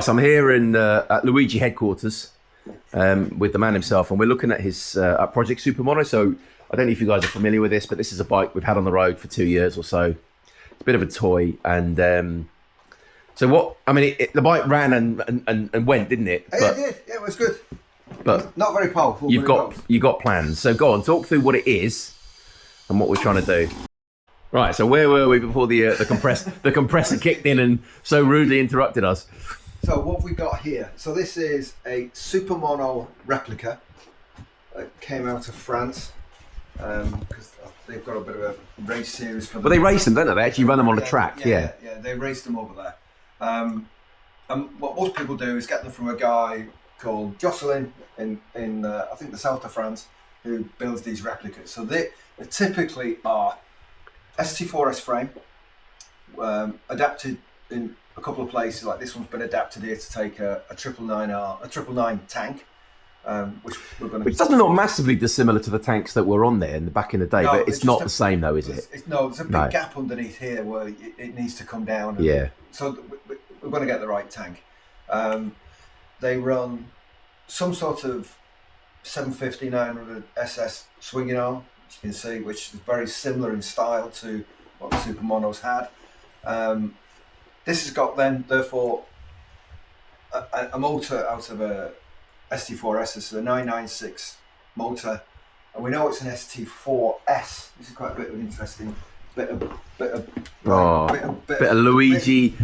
So I'm here in at Luigi headquarters with the man himself, and we're looking at his project Supermono. So I don't know if you guys are familiar with this, but this is a bike we've had on the road for 2 years or so. It's a bit of a toy, and so what? I mean, the bike ran and went, didn't it? It did. Yeah, it was good, but not very powerful. You got plans. So go on, talk through what it is and what we're trying to do. Right. So where were we before the compressor kicked in and so rudely interrupted us? So what have we got here? So this is a Supermono replica that came out of France because they've got a bit of a race series for them. But they race them, don't they? They actually run them on the track. Yeah, they race them over there. And what most people do is get them from a guy called Jocelyn in I think the south of France, who builds these replicas. So they typically are ST4S frame, adapted in a couple of places. Like this one's been adapted here to take a 999 tank, which doesn't look massively dissimilar to the tanks that were on there back in the day. No, but it's not the same though, is it? No, there's a big gap underneath here where it needs to come down. And so we're going to get the right tank. They run some sort of 750-900 SS swinging arm, as you can see, which is very similar in style to what the Supermonos had. This has got then, therefore, a motor out of a ST4S. This is a 996 motor, and we know it's an ST4S. This is quite a bit of an interesting bit of Luigi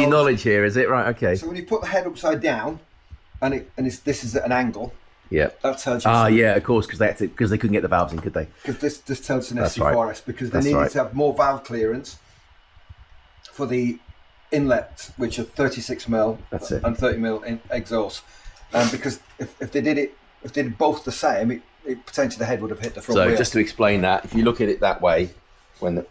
knowledge here, is it? Right, okay. So when you put the head upside down, and this is at an angle. Yeah. That tells you. Yeah, of course, because they couldn't get the valves in, could they? Because this tells you an ST4S because they needed to have more valve clearance for the inlet, which are 36mm and 30mm in exhaust. Because if they did both the same, it potentially the head would have hit the front wheel. So just to explain that, if you look at it that way, when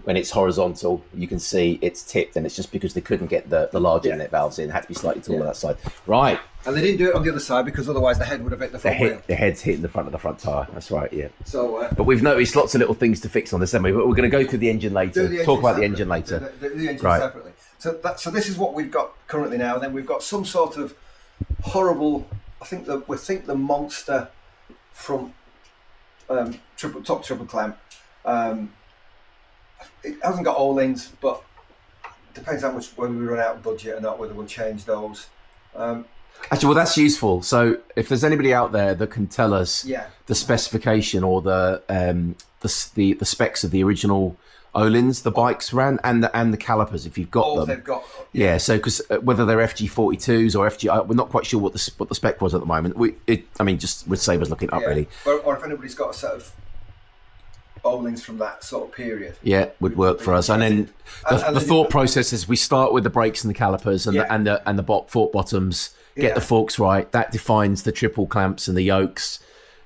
it's horizontal, you can see it's tipped, and it's just because they couldn't get the large inlet valves in. It had to be slightly taller that side. Right. And they didn't do it on the other side because otherwise the head would have hit the front wheel. The head's hitting the front of the front tyre. That's right, yeah. So, but we've noticed lots of little things to fix on this, haven't we? But we're going to go through the engine later. Talk about the engine later. The engine separately. So this is what we've got currently now. And then we've got some sort of horrible, I think the monster from triple clamp. It hasn't got O-lings, but it depends how much when we run out of budget or not, whether we'll change those. Actually, well, that's useful. So if there's anybody out there that can tell us the specification or the specs of the original O-lings the bikes ran and the calipers, if you've got them. They've got. So because whether they're FG42s or FG, we're not quite sure what the spec was at the moment. Just would save us looking up really. Or if anybody's got a set of O-lings from that sort of period. Yeah, would work for us. And then the thought process is we start with the brakes and the calipers and the fork bottoms. Get the forks right. That defines the triple clamps and the yokes,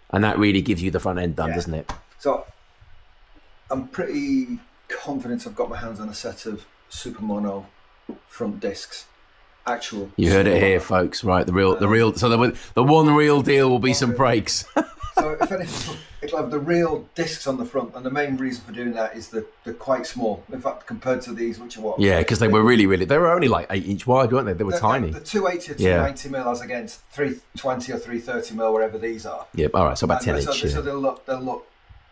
and that really gives you the front end done, doesn't it? So I'm pretty confident I've got my hands on a set of Supermono front discs. Actual. You heard it here, folks. Right, the real. So the one real deal will be some brakes. So if anything, it'll have the real discs on the front, and the main reason for doing that is they're quite small. In fact, compared to these, which are what? Yeah, because they were really, they were only like 8-inch wide, weren't they? They were tiny. The 280 or 290mm as against 320 or 330mm, wherever these are. Yeah, all right, so about 10 inch. So they'll look.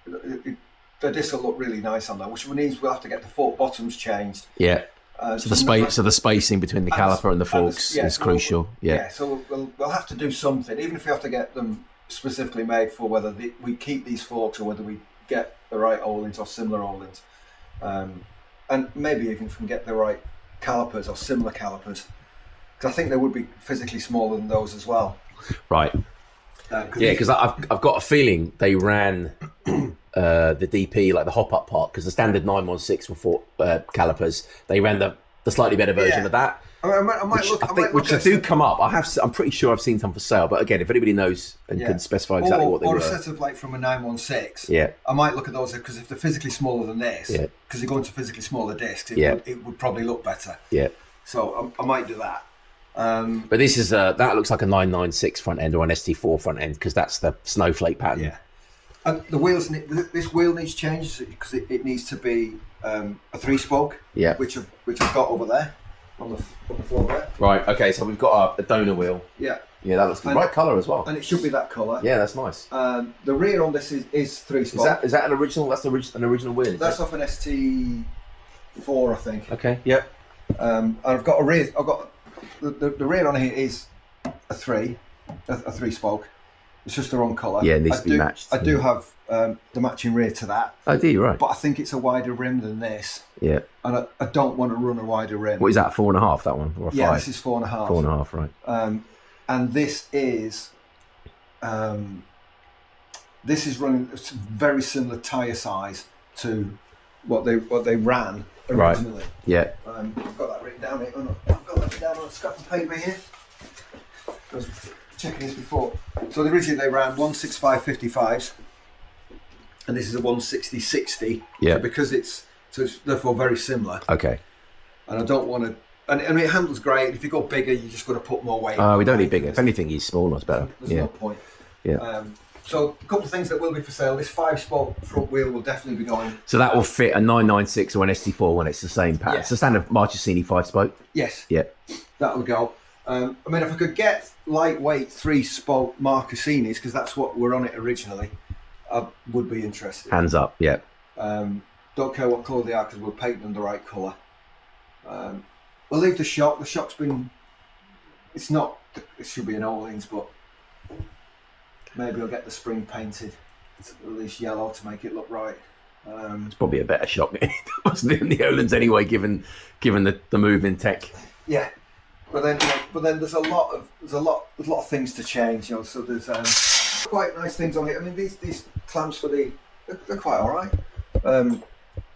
The discs will look really nice on there, which means we'll have to get the fork bottoms changed. Yeah. So the spacing between the caliper and the forks is crucial. So we'll have to do something, even if we have to get them specifically made for whether we keep these forks or whether we get the right O-lings or similar O-lings, and maybe even if we can get the right calipers or similar calipers, because I think they would be physically smaller than those as well. Right. Because I've got a feeling they ran the DP, like the hop-up part, because the standard 916 fork calipers, they ran the slightly better version of that. I might look. Which do come up. I'm pretty sure I've seen some for sale. But again, if anybody knows and can specify exactly what they were, or a set of like from a 916. I might look at those because if they're physically smaller than this, because they're going to physically smaller discs, it would probably look better. So I might do that. But this is that looks like a 996 front end or an ST4 front end because that's the snowflake pattern. And the wheels, this wheel needs change because it needs to be a 3-spoke. Which I've got over there. on the floor there. Right. Okay. So we've got a donor wheel. Yeah. Yeah, that looks good. Right colour as well. And it should be that colour. Yeah, that's nice. The rear on this is 3-spoke. Is that an original? That's an original wheel. That's off an ST4, I think. Okay. Yep. And I've got a rear. I've got the rear on here is a 3-spoke. It's just the wrong colour. Yeah, it needs to be matched. I do have the matching rear to that. Oh, do you? Right. But I think it's a wider rim than this. Yeah. And I don't want to run a wider rim. What is that? 4.5? That one or a 5? Yeah, this is 4.5. 4.5, right. And this is running a very similar tyre size to what they ran originally. Right. Yeah. I've got that written down here. I've got that written down on a scrap of paper here. I was checking this before. So originally they ran 165/55s, and this is a 160/60. Yeah. So because it's therefore very similar. Okay. And I don't want to. And it handles great. If you go bigger, you're just going to put more weight. Oh, we don't need bigger. If anything, he's smaller. It's better. There's no point. Yeah. So a couple of things that will be for sale. This 5-spoke front wheel will definitely be going. So that will fit a 996 or an ST4 when it's the same pattern. Yeah. It's the standard Marchesini 5-spoke. Yes. Yeah. That'll go. I mean, if I could get lightweight 3-spoke Marchesinis, because that's what were on it originally, I would be interested. Hands up. Yeah. Don't care what colour they are, because we'll paint them the right colour. We'll leave the shock. The shock's been. It should be an Ohlins, but maybe I'll get the spring painted. It's at least yellow to make it look right. It's probably a better shock than it wasn't in the Ohlins anyway, given the move in tech. Yeah, but then there's a lot of things to change. You know, so there's quite nice things on it. I mean, these clamps for they're quite all right.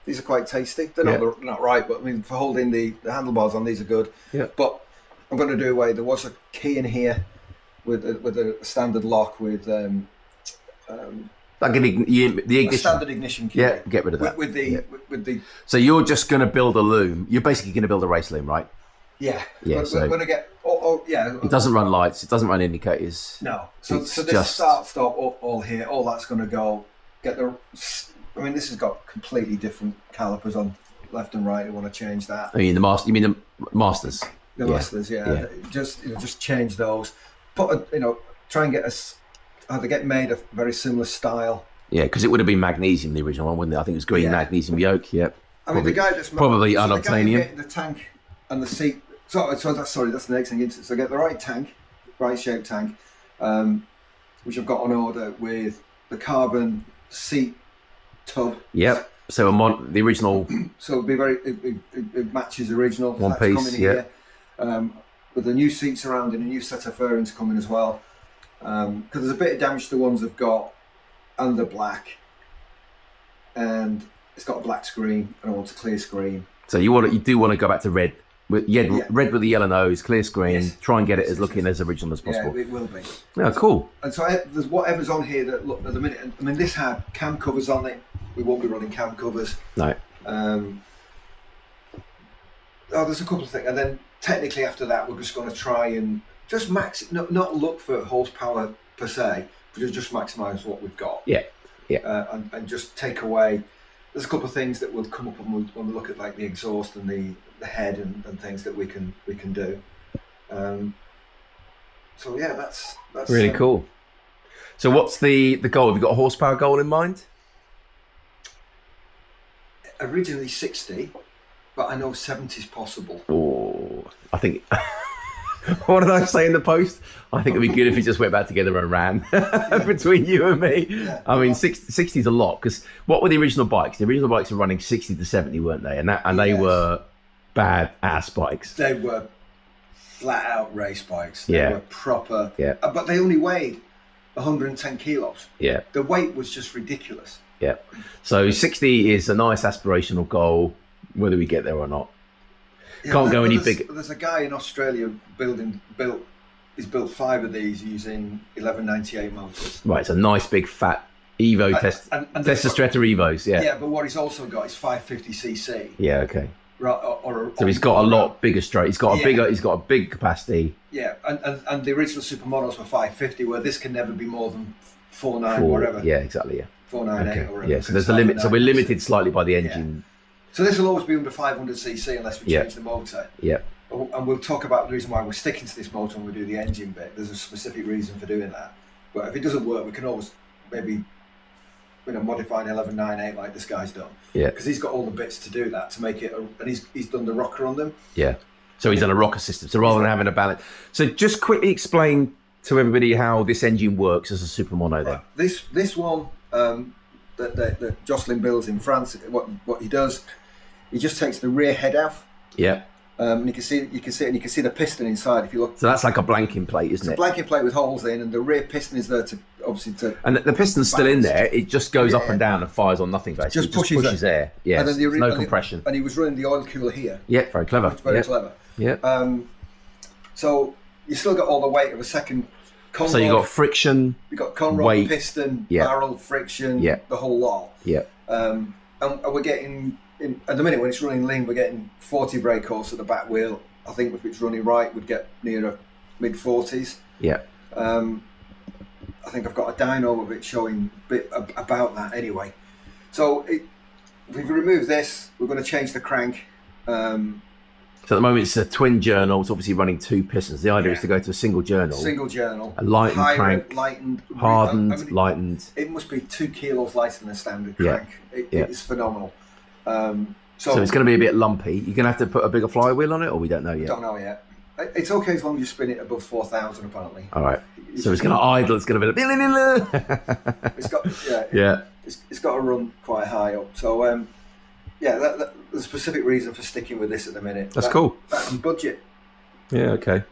These are quite tasty. They're not right, but I mean, for holding the handlebars on, these are good. Yeah. But I'm going to do away. There was a key in here with a standard lock with like the ignition. A standard ignition key. Yeah, get rid of that. With the. So you're just going to build a loom. You're basically going to build a race loom, right? Yeah. Yeah. We're going to get. Yeah. It doesn't run lights. It doesn't run indicators. No. So this start stop all here. All that's going to go. I mean, this has got completely different calipers on left and right. I want to change that. I mean, You mean the Masters? The Masters, yeah. Just change those. Try and get made a very similar style. Yeah, because it would have been magnesium, the original one, wouldn't it? I think it was green magnesium yoke. Yep. I mean, the guy that's probably unobtainium. The tank and the seat. That's the next thing. So get the right tank, right shaped tank, which I've got on order with the carbon seat tub. Yep. So the original. So it'll be it matches original. One piece. Yeah. With the new seats around and a new set of fairings coming as well. Because there's a bit of damage to the ones I've got, and they're black, and it's got a black screen, and I want a clear screen. So you do want to go back to red. Red with the yellow nose, clear screen. Yes. Try and get it as looking as original as possible. Yeah, it will be. Yeah, cool. And so there's whatever's on here that look at the minute. I mean, this had cam covers on it. We won't be running cam covers. No. There's a couple of things, and then technically after that, we're just going to try and just not look for horsepower per se, but just maximise what we've got. Yeah. Yeah. And just take away. There's a couple of things that will come up when we look at like the exhaust and the head and things that we can do. So yeah, that's really cool. So what's the goal? Have you got a horsepower goal in mind? Originally 60, but I know 70 is possible. Oh, I think. What did I say in the post? I think it'd be good if we just went back together and ran between you and me. Yeah. I mean, 60 is a lot, because what were the original bikes? The original bikes were running 60 to 70, weren't they? And they were bad ass bikes. They were flat out race bikes. They were proper. Yeah. But they only weighed 110 kilos. Yeah. The weight was just ridiculous. Yeah. So 60 is a nice aspirational goal, whether we get there or not. Yeah, Can't go any bigger. There's a guy in Australia he's built 5 of these using 1198 motors. Right, it's a nice big fat Evo Testa Stretta Evos, yeah. Yeah, but what he's also got is 550cc. Yeah, okay. Right, so he's got a lot bigger straight. He's got a big capacity. Yeah, and the original Supermonos were 550, where this can never be more than 4.9 whatever. Yeah, exactly. Yeah. 498 or whatever. Yeah, so there's a limit. So we're limited slightly by the engine. Yeah. So this will always be under 500cc unless we change the motor. Yeah. and we'll talk about the reason why we're sticking to this motor when we do the engine bit. There's a specific reason for doing that. But if it doesn't work, we can always maybe modify an 1198 like this guy's done. Yeah. Because he's got all the bits to do that, to make it, and he's done the rocker on them. Yeah. So he's done a rocker system. So rather than having a balance. So just quickly explain to everybody how this engine works as a Supermono then. This one that Jocelyn builds in France, what he does, he just takes the rear head off. Yeah. And you can see the piston inside if you look. So that's like a blanking plate, isn't it? It's a blanking plate with holes in, and the rear piston is there to And the piston's still in there. It just goes up and down and fires on nothing basically. Just pushes air. Yeah. And then no compression. And he was running the oil cooler here. Yeah, very clever. Very clever. Yeah. So you still got all the weight of a second conrod. So you got friction. You got conrod, weight, piston, barrel, friction, the whole lot. Yeah. And we're getting. At the minute when it's running lean, we're getting 40 brake horse at the back wheel. I think if it's running right, we'd get near mid-40s. Yeah. I think I've got a dyno of it showing a bit about that anyway. So if we remove this, we're going to change the crank. So at the moment it's a twin journal. It's obviously running 2 pistons. The idea is to go to a single journal. A lightened crank. Lightened. Hardened, lightened. It must be 2 kilos lighter than a standard crank. It's phenomenal. So it's going to be a bit lumpy. You're going to have to put a bigger flywheel on it, or we don't know yet? Don't know yet. It's okay as long as you spin it above 4,000 apparently. All right. So it's going to idle. It's going to be it's got It's got to run quite high up. So there's a specific reason for sticking with this at the minute. That's cool. And budget. Yeah. Okay.